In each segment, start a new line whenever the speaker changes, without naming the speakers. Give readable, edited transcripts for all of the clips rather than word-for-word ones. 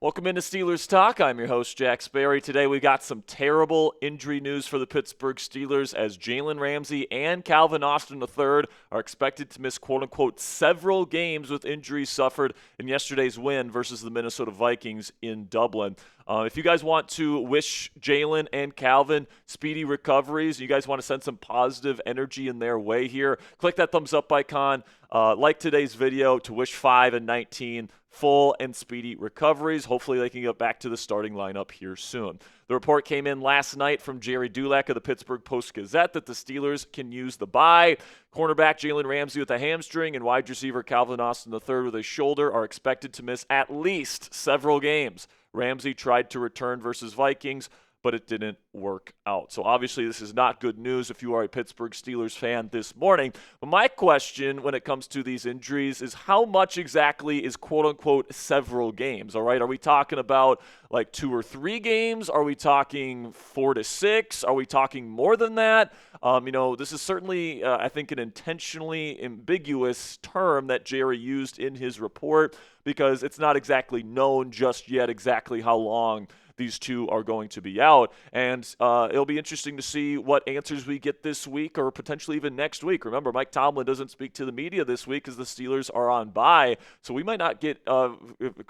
Welcome into Steelers Talk. I'm your host, Jack Sperry. Today we got some terrible injury news for the Pittsburgh Steelers as Jalen Ramsey and Calvin Austin III are expected to miss, quote-unquote, several games with injuries suffered in yesterday's win versus the Minnesota Vikings in Dublin. If you guys want to wish Jalen and Calvin speedy recoveries, you guys want to send some positive energy in their way here, click that thumbs up icon, like today's video to wish 5 and 19 full and speedy recoveries. Hopefully they can get back to the starting lineup here soon. The report came in last night from Jerry Dulac of the Pittsburgh Post-Gazette that the Steelers can use the bye. Cornerback Jalen Ramsey with a hamstring and wide receiver Calvin Austin III with a shoulder are expected to miss at least several games. Ramsey tried to return versus Vikings, but it didn't work out. So obviously this is not good news if you are a Pittsburgh Steelers fan this morning. But my question when it comes to these injuries is how much exactly is quote-unquote several games, all right? Are we talking about like 2 or 3 games? Are we talking 4 to 6? Are we talking more than that? This is certainly, I think, an intentionally ambiguous term that Jerry used in his report because it's not exactly known just yet exactly how long these two are going to be out, and it'll be interesting to see what answers we get this week or potentially even next week. Remember, Mike Tomlin doesn't speak to the media this week because the Steelers are on bye, so we might not get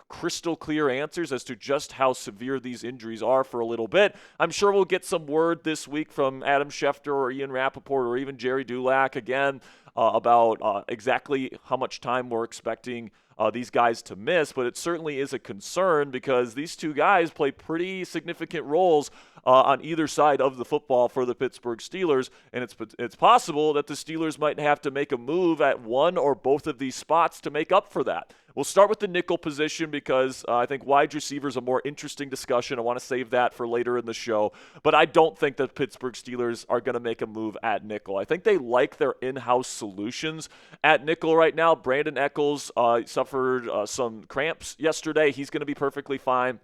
crystal clear answers as to just how severe these injuries are for a little bit. I'm sure we'll get some word this week from Adam Schefter or Ian Rappaport or even Jerry Dulac again about exactly how much time we're expecting these guys to miss, but it certainly is a concern because these two guys play pretty significant roles on either side of the football for the Pittsburgh Steelers, and it's possible that the Steelers might have to make a move at one or both of these spots to make up for that. We'll start with the nickel position because I think wide receiver is a more interesting discussion. I want to save that for later in the show. But I don't think the Pittsburgh Steelers are going to make a move at nickel. I think they like their in-house solutions at nickel right now. Brandin Echols suffered some cramps yesterday. He's going to be perfectly fine.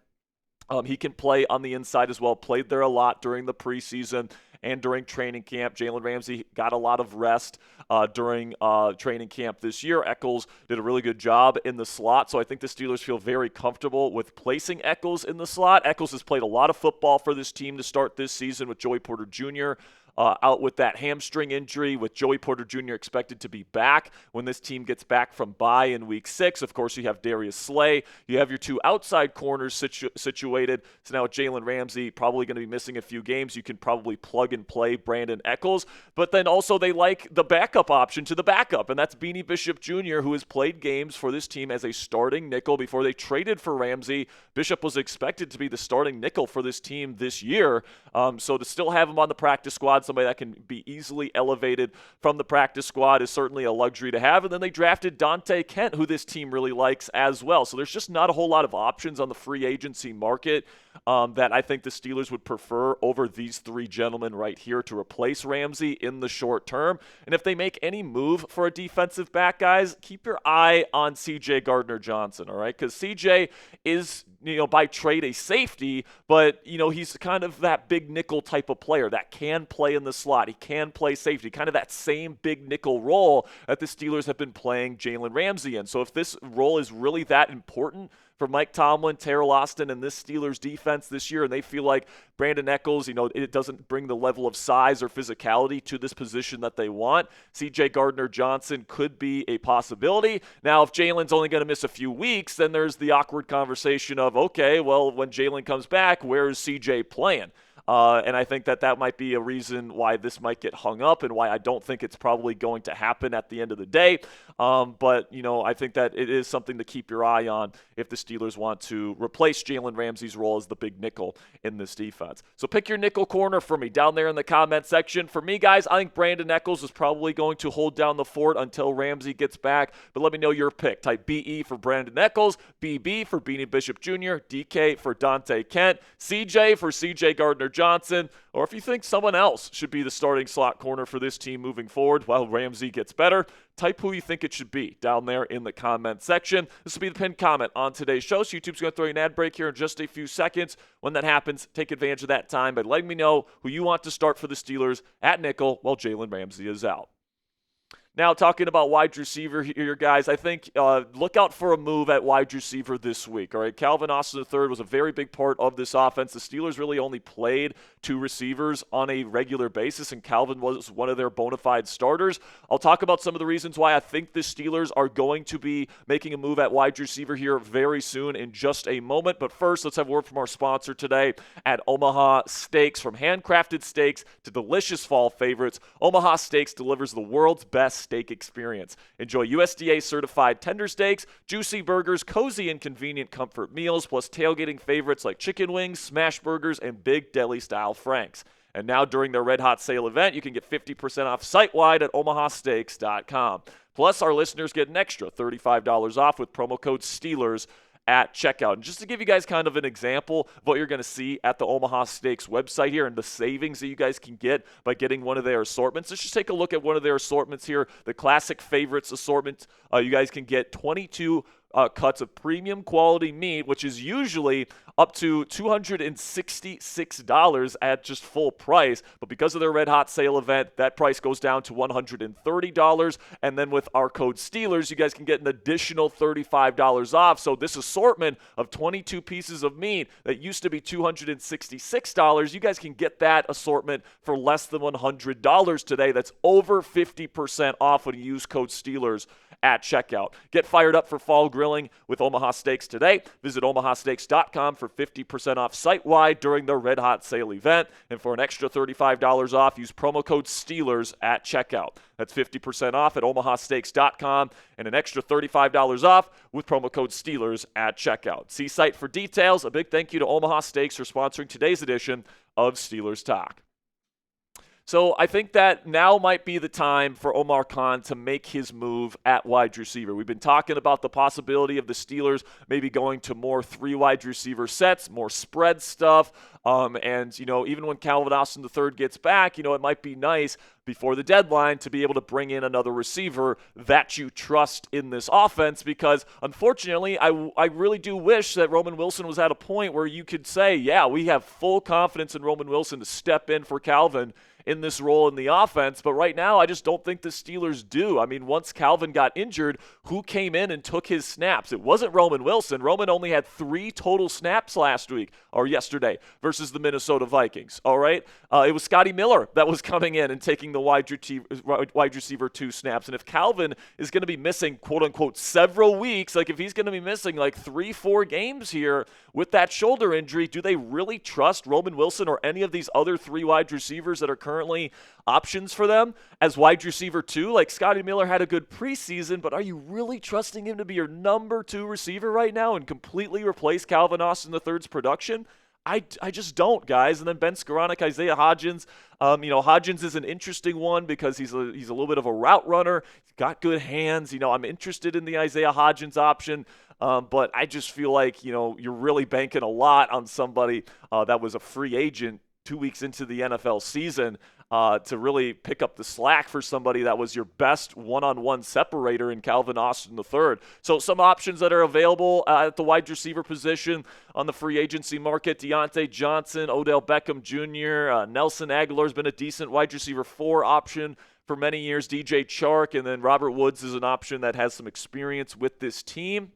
He can play on the inside as well, played there a lot during the preseason and during training camp. Jalen Ramsey got a lot of rest during training camp this year. Echols did a really good job in the slot, so I think the Steelers feel very comfortable with placing Echols in the slot. Echols has played a lot of football for this team to start this season with Joey Porter Jr. Out with that hamstring injury, with Joey Porter Jr. expected to be back when this team gets back from bye in Week 6. Of course, you have Darius Slay. You have your two outside corners situated. So now with Jalen Ramsey probably going to be missing a few games, you can probably plug and play Brandin Echols. But then also they like the backup option to the backup, and that's Beanie Bishop Jr., who has played games for this team as a starting nickel before they traded for Ramsey. Bishop was expected to be the starting nickel for this team this year. So to still have him on the practice squad, somebody that can be easily elevated from the practice squad, is certainly a luxury to have. And then they drafted Donte Kent, who this team really likes as well. So there's just not a whole lot of options on the free agency market that I think the Steelers would prefer over these three gentlemen right here to replace Ramsey in the short term. And if they make any move for a defensive back, guys, keep your eye on CJ Gardner-Johnson, all right? Because CJ is, by trade a safety, but, he's kind of that big nickel type of player that can play in the slot. He can play safety, kind of that same big nickel role that the Steelers have been playing Jalen Ramsey in. So if this role is really that important for Mike Tomlin, Terrell Austin, and this Steelers defense this year, and they feel like Brandin Echols, it doesn't bring the level of size or physicality to this position that they want, CJ Gardner-Johnson could be a possibility. Now, if Jalen's only going to miss a few weeks, then there's the awkward conversation of, okay, well, when Jalen comes back, where is CJ playing? And I think that might be a reason why this might get hung up and why I don't think it's probably going to happen at the end of the day. But I think that it is something to keep your eye on if the Steelers want to replace Jalen Ramsey's role as the big nickel in this defense. So pick your nickel corner for me down there in the comment section. For me, guys, I think Brandin Echols is probably going to hold down the fort until Ramsey gets back. But let me know your pick. Type BE for Brandin Echols, BB for Beanie Bishop Jr., DK for Donte Kent, CJ for CJ Gardner-Johnson, or if you think someone else should be the starting slot corner for this team moving forward while Ramsey gets better, type who you think it should be down there in the comment section. This will be the pinned comment on today's show, so YouTube's going to throw you an ad break here in just a few seconds. When that happens, take advantage of that time by letting me know who you want to start for the Steelers at nickel while Jalen Ramsey is out. Now, talking about wide receiver here, guys, I think look out for a move at wide receiver this week. All right, Calvin Austin III was a very big part of this offense. The Steelers really only played 2 receivers on a regular basis, and Calvin was one of their bona fide starters. I'll talk about some of the reasons why I think the Steelers are going to be making a move at wide receiver here very soon in just a moment. But first, let's have a word from our sponsor today at Omaha Steaks. From handcrafted steaks to delicious fall favorites, Omaha Steaks delivers the world's best steak experience. Enjoy USDA-certified tender steaks, juicy burgers, cozy and convenient comfort meals, plus tailgating favorites like chicken wings, smash burgers, and big deli-style franks. And now during their Red Hot Sale event, you can get 50% off site-wide at omahasteaks.com. Plus, our listeners get an extra $35 off with promo code STEELERS at checkout. And just to give you guys kind of an example of what you're going to see at the Omaha Steaks website here and the savings that you guys can get by getting one of their assortments, let's just take a look at one of their assortments here, the Classic Favorites assortment. You guys can get 22 cuts of premium quality meat, which is usually up to $266 at just full price. But because of their Red Hot Sale event, that price goes down to $130. And then with our code STEELERS, you guys can get an additional $35 off. So this assortment of 22 pieces of meat that used to be $266, you guys can get that assortment for less than $100 today. That's over 50% off when you use code STEELERS at checkout. Get fired up for fall grilling with Omaha Steaks today. Visit omahasteaks.com for 50% off site-wide during the Red Hot Sale event. And for an extra $35 off, use promo code STEELERS at checkout. That's 50% off at omahasteaks.com and an extra $35 off with promo code STEELERS at checkout. See site for details. A big thank you to Omaha Steaks for sponsoring today's edition of Steelers Talk. So I think that now might be the time for Omar Khan to make his move at wide receiver. We've been talking about the possibility of the Steelers maybe going to more 3 wide receiver sets, more spread stuff. And, even when Calvin Austin III gets back, it might be nice before the deadline to be able to bring in another receiver that you trust in this offense, because unfortunately, I really do wish that Roman Wilson was at a point where you could say, yeah, we have full confidence in Roman Wilson to step in for Calvin in this role in the offense. But right now, I just don't think the Steelers do. I mean, once Calvin got injured, who came in and took his snaps? It wasn't Roman Wilson. Roman only had 3 total snaps yesterday versus the Minnesota Vikings. All right. It was Scotty Miller that was coming in and taking the wide receiver 2 snaps. And if Calvin is going to be missing, quote unquote, several weeks, like if he's going to be missing like 3-4 games here with that shoulder injury, do they really trust Roman Wilson or any of these other 3 wide receivers that are currently options for them as wide receiver 2? Like, Scotty Miller had a good preseason, but are you really trusting him to be your number 2 receiver right now and completely replace Calvin Austin III's production? I just don't, guys. And then Ben Skoranek, Isaiah Hodgins. Hodgins is an interesting one because he's a little bit of a route runner. He's got good hands. I'm interested in the Isaiah Hodgins option. But I just feel like, you're really banking a lot on somebody that was a free agent 2 weeks into the NFL season to really pick up the slack for somebody that was your best one-on-one separator in Calvin Austin III. So some options that are available at the wide receiver position on the free agency market: Donte Johnson, Odell Beckham Jr., Nelson Aguilar's been a decent wide receiver 4 option for many years, DJ Chark, and then Robert Woods is an option that has some experience with this team.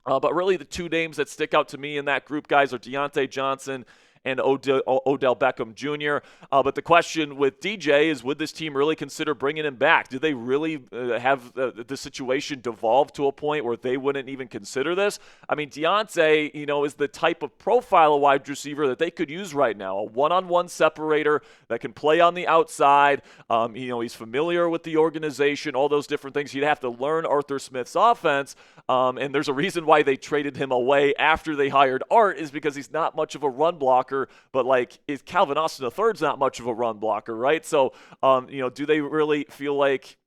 But really the 2 names that stick out to me in that group, guys, are Donte Johnson and Odell Beckham Jr. But the question with DJ is, would this team really consider bringing him back? Do they really have the situation devolve to a point where they wouldn't even consider this? I mean, Deontay, is the type of profile of wide receiver that they could use right now, a one-on-one separator that can play on the outside. He's familiar with the organization, all those different things. You'd have to learn Arthur Smith's offense, and there's a reason why they traded him away after they hired Art, is because he's not much of a run blocker. But is Calvin Austin III's not much of a run blocker, right? So, do they really feel like,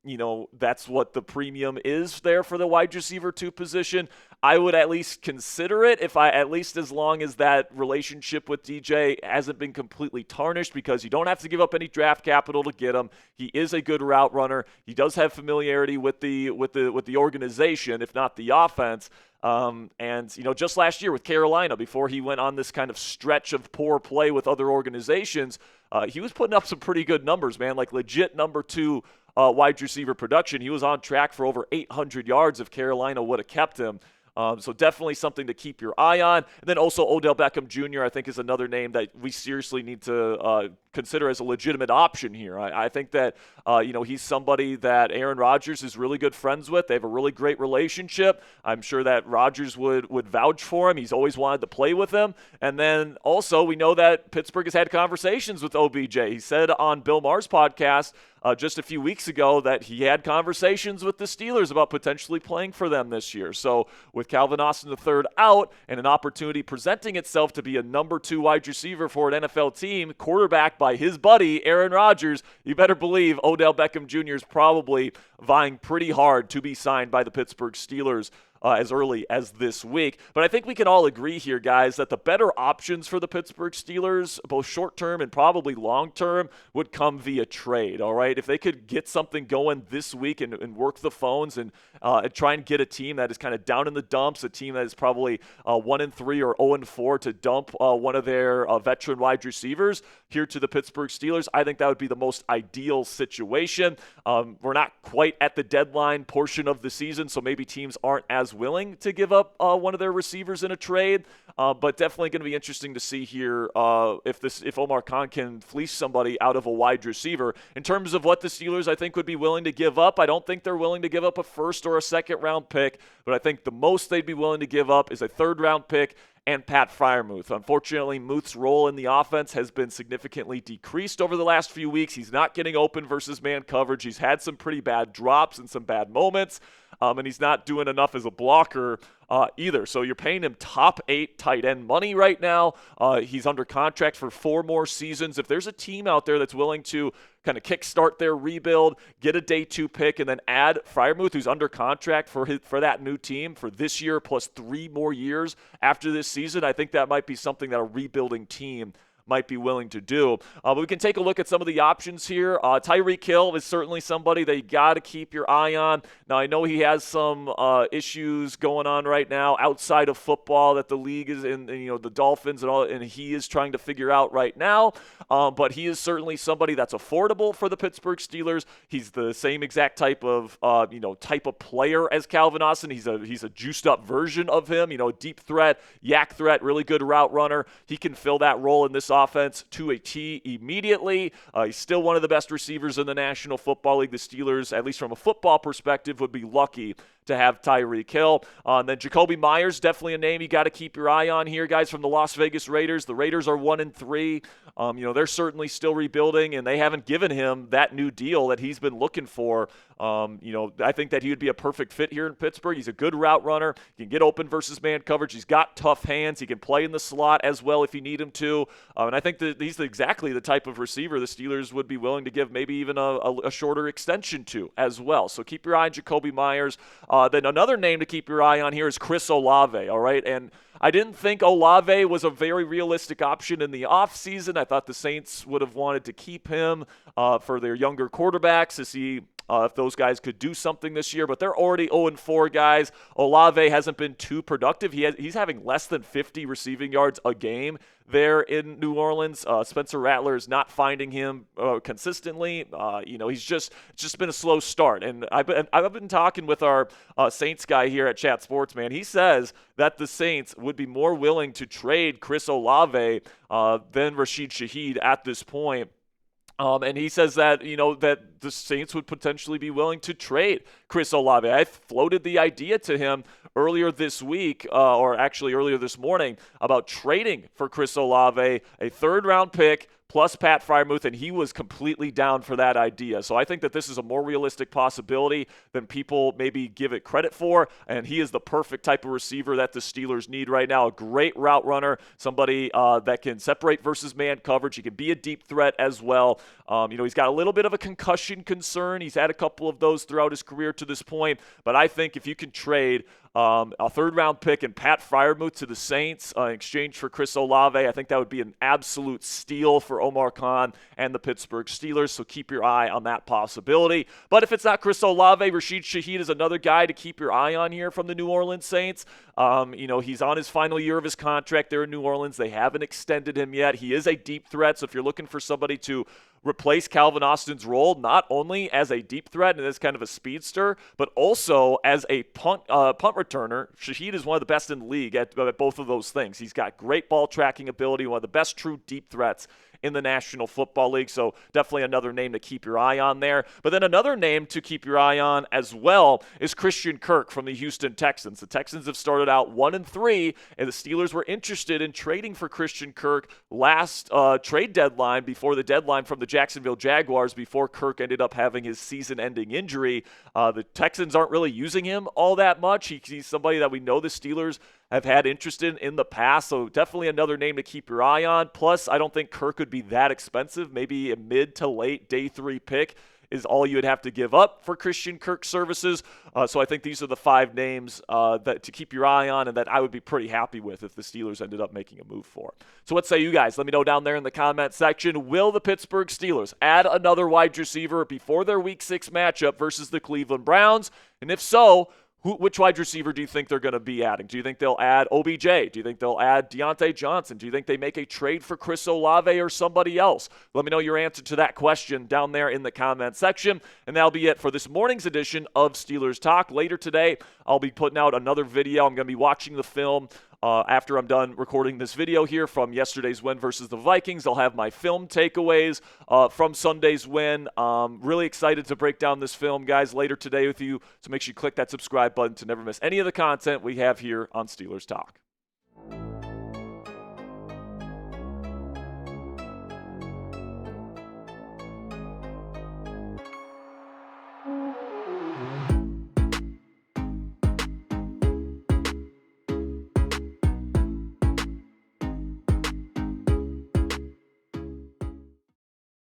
that's what the premium is there for the wide receiver 2 position? I would at least consider it at least as long as that relationship with DJ hasn't been completely tarnished, because you don't have to give up any draft capital to get him. He is a good route runner. He does have familiarity with the organization, if not the offense. Just last year with Carolina, before he went on this kind of stretch of poor play with other organizations, he was putting up some pretty good numbers, man, like legit number 2 wide receiver production. He was on track for over 800 yards if Carolina would have kept him. So definitely something to keep your eye on. And then also Odell Beckham Jr., I think, is another name that we seriously need to consider as a legitimate option here. I think that, he's somebody that Aaron Rodgers is really good friends with. They have a really great relationship. I'm sure that Rodgers would vouch for him. He's always wanted to play with him. And then also we know that Pittsburgh has had conversations with OBJ. He said on Bill Maher's podcast just a few weeks ago that he had conversations with the Steelers about potentially playing for them this year. So with Calvin Austin III out and an opportunity presenting itself to be a number 2 wide receiver for an NFL team, quarterback by his buddy Aaron Rodgers, you better believe Odell Beckham Jr. is probably vying pretty hard to be signed by the Pittsburgh Steelers as early as this week. But I think we can all agree here, guys, that the better options for the Pittsburgh Steelers, both short-term and probably long-term, would come via trade, all right? If they could get something going this week and work the phones and try and get a team that is kind of down in the dumps, a team that is probably 1-3 or 0-4 to dump one of their veteran wide receivers here to the Pittsburgh Steelers, I think that would be the most ideal situation. We're not quite at the deadline portion of the season, so maybe teams aren't as willing to give up one of their receivers in a trade, but definitely going to be interesting to see here if Omar Khan can fleece somebody out of a wide receiver. In terms of what the Steelers, I think, would be willing to give up, I don't think they're willing to give up a first or a second round pick, but I think the most they'd be willing to give up is a third round pick and Pat Freiermuth. Unfortunately, Muth's role in the offense has been significantly decreased over the last few weeks. He's not getting open versus man coverage. He's had some pretty bad drops and some bad moments, and he's not doing enough as a blocker either. So you're paying him top 8 tight end money right now. He's under contract for 4 more seasons. If there's a team out there that's willing to kind of kickstart their rebuild, get a day 2 pick, and then add Freiermuth, who's under contract for that new team for this year plus 3 more years after this season, I think that might be something that a rebuilding team might be willing to do. But we can take a look at some of the options here. Tyreek Hill is certainly somebody that you got to keep your eye on. Now, I know he has some issues going on right now outside of football that the league is in, the Dolphins and all, and he is trying to figure out right now. But he is certainly somebody that's affordable for the Pittsburgh Steelers. He's the same exact type of player as Calvin Austin. He's a juiced up version of him. Deep threat, yak threat, really good route runner. He can fill that role in this offense to a T immediately. He's still one of the best receivers in the National Football League. The Steelers, at least from a football perspective, would be lucky to have Tyreek Hill. And then Jacoby Myers, definitely a name you got to keep your eye on here, guys, from the Las Vegas Raiders. The Raiders are 1-3. They're certainly still rebuilding, and they haven't given him that new deal that he's been looking for. I think that he would be a perfect fit here in Pittsburgh. He's a good route runner. He can get open versus man coverage. He's got tough hands. He can play in the slot as well if you need him to. And I think that he's exactly the type of receiver the Steelers would be willing to give maybe even a shorter extension to as well. So keep your eye on Jacoby Myers. Then another name to keep your eye on here is Chris Olave, all right? And I didn't think Olave was a very realistic option in the offseason. I thought the Saints would have wanted to keep him for their younger quarterbacks to see if those guys could do something this year, but they're already 0-4 guys. Olave hasn't been too productive. He's having less than 50 receiving yards a game there in New Orleans. Spencer Rattler is not finding him consistently. It's just been a slow start. And I've been talking with our Saints guy here at Chat Sports, man. He says that the Saints would be more willing to trade Chris Olave than Rashid Shaheed at this point. And he says that, that the Saints would potentially be willing to trade Chris Olave. I floated the idea to him earlier this week, or actually earlier this morning, about trading for Chris Olave, a third-round pick, plus Pat Freiermuth, and he was completely down for that idea. So I think that this is a more realistic possibility than people maybe give it credit for, and he is the perfect type of receiver that the Steelers need right now. A great route runner, somebody that can separate versus man coverage. He can be a deep threat as well. He's got a little bit of a concussion concern. He's had a couple of those throughout his career to this point, but I think if you can trade a third-round pick and Pat Freiermuth to the Saints in exchange for Chris Olave, I think that would be an absolute steal for Omar Khan and the Pittsburgh Steelers, so keep your eye on that possibility. But if it's not Chris Olave, Rashid Shaheed is another guy to keep your eye on here from the New Orleans Saints. He's on his final year of his contract there in New Orleans. They haven't extended him yet. He is a deep threat, so if you're looking for somebody to replace Calvin Austin's role not only as a deep threat and as kind of a speedster, but also as a punt returner. Shaheed is one of the best in the league at both of those things. He's got great ball tracking ability, one of the best true deep threats in the National Football League, so definitely another name to keep your eye on there. But then another name to keep your eye on as well is Christian Kirk from the Houston Texans. The Texans have started out 1-3, and the Steelers were interested in trading for Christian Kirk last trade deadline, before the deadline from the Jacksonville Jaguars, before Kirk ended up having his season-ending injury. The Texans aren't really using him all that much. He's somebody that we know the Steelers have had interest in the past, so definitely another name to keep your eye on. Plus, I don't think Kirk would be that expensive. Maybe a mid to late day 3 pick is all you would have to give up for Christian Kirk services. So I think these are the 5 names that to keep your eye on and that I would be pretty happy with if the Steelers ended up making a move for. So what say you guys? Let me know down there in the comment section. Will the Pittsburgh Steelers add another wide receiver before their Week 6 matchup versus the Cleveland Browns? And if so, which wide receiver do you think they're going to be adding? Do you think they'll add OBJ? Do you think they'll add Deontay Johnson? Do you think they make a trade for Chris Olave or somebody else? Let me know your answer to that question down there in the comment section. And that'll be it for this morning's edition of Steelers Talk. Later today, I'll be putting out another video. I'm going to be watching the film after I'm done recording this video here from yesterday's win versus the Vikings. I'll have my film takeaways from Sunday's win. Really excited to break down this film, guys, later today with you. So make sure you click that subscribe button to never miss any of the content we have here on Steelers Talk.